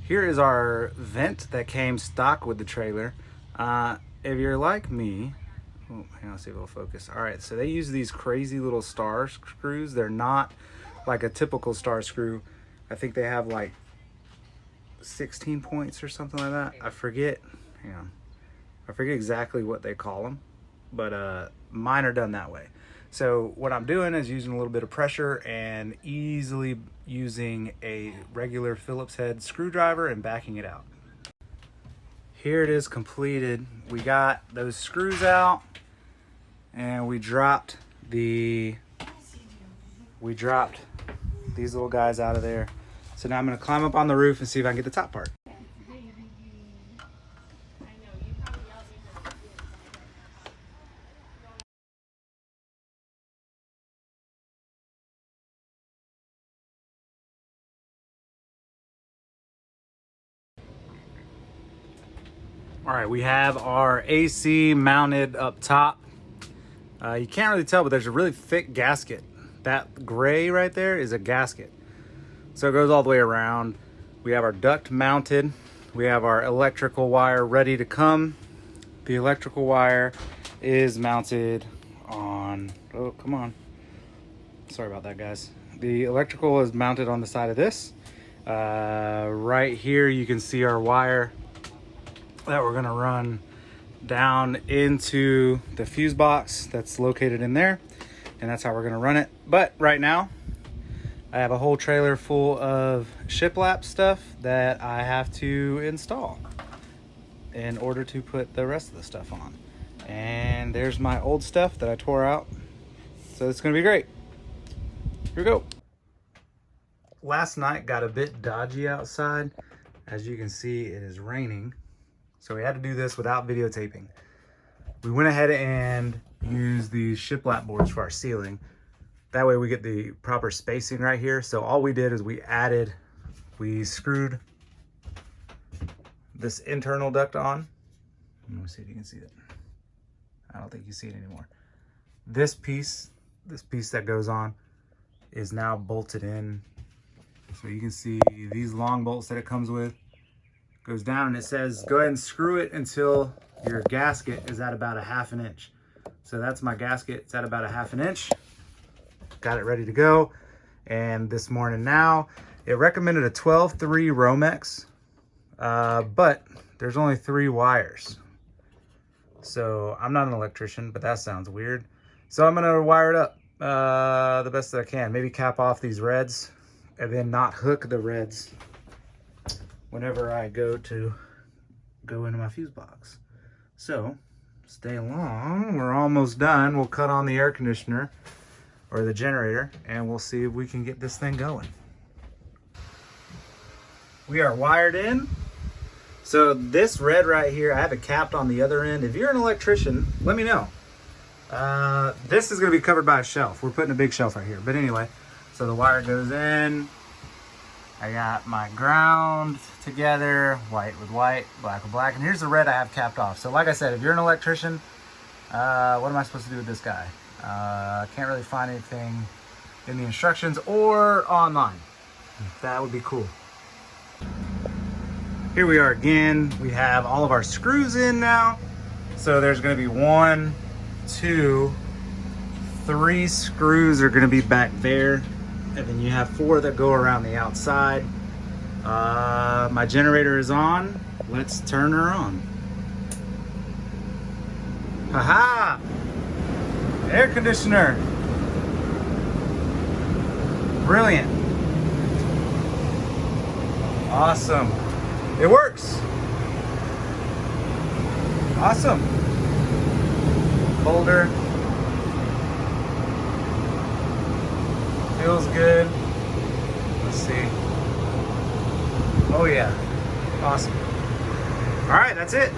Here is our vent that came stock with the trailer. If you're like me, oh, hang on, see if it'll focus. All right, so they use these crazy little star screws. They're not like a typical star screw. I think they have like 16 points or something like that. I forget. Hang on. I forget exactly what they call them, but mine are done that way. So what I'm doing is using a little bit of pressure and easily using a regular Phillips head screwdriver and backing it out. Here it is completed. We got those screws out and we dropped these little guys out of there. So now I'm gonna climb up on the roof and see if I can get the top part. All right, we have our AC mounted up top. You can't really tell, but there's a really thick gasket. That gray right there is a gasket. So it goes all the way around. We have our duct mounted. We have our electrical wire ready to come. The electrical wire is mounted on, oh, come on. Sorry about that, guys. The electrical is mounted on the side of this. Right here, you can see our wire that we're gonna run down into the fuse box that's located in there, and that's how we're gonna run it. But right now I have a whole trailer full of shiplap stuff that I have to install in order to put the rest of the stuff on. And there's my old stuff that I tore out, so it's gonna be great. Here we go. Last night got a bit dodgy outside. As you can see, it is raining. So we had to do this without videotaping. We went ahead and used these shiplap boards for our ceiling. That way we get the proper spacing right here. So all we did is we screwed this internal duct on. Let me see if you can see it. I don't think you see it anymore. This piece that goes on is now bolted in. So you can see these long bolts that it comes with. Goes down and it says go ahead and screw it until your gasket is at about 1/2 inch. So that's my gasket. It's at about 1/2 inch. Got it ready to go. And this morning now, it recommended a 12-3 Romex, but there's only 3 wires. So I'm not an electrician, but that sounds weird. So I'm gonna wire it up the best that I can. Maybe cap off these reds and then not hook the reds whenever I go into my fuse box. So stay along, we're almost done. We'll cut on the air conditioner or the generator and we'll see if we can get this thing going. We are wired in. So this red right here, I have it capped on the other end. If you're an electrician, let me know. This is gonna be covered by a shelf. We're putting a big shelf right here. But anyway, so the wire goes in. I got my ground together, white with white, black with black, and here's the red I have capped off. So like I said, if you're an electrician, what am I supposed to do with this guy? I can't really find anything in the instructions or online. That would be cool. Here we are again. We have all of our screws in now. So there's gonna be 1, 2, 3 screws are gonna be back there. And then you have 4 that go around the outside. My generator is on. Let's turn her on. Haha! Air conditioner. Brilliant. Awesome. It works. Awesome. Holder. Feels good. Let's see. Oh yeah. Awesome. All right, that's it.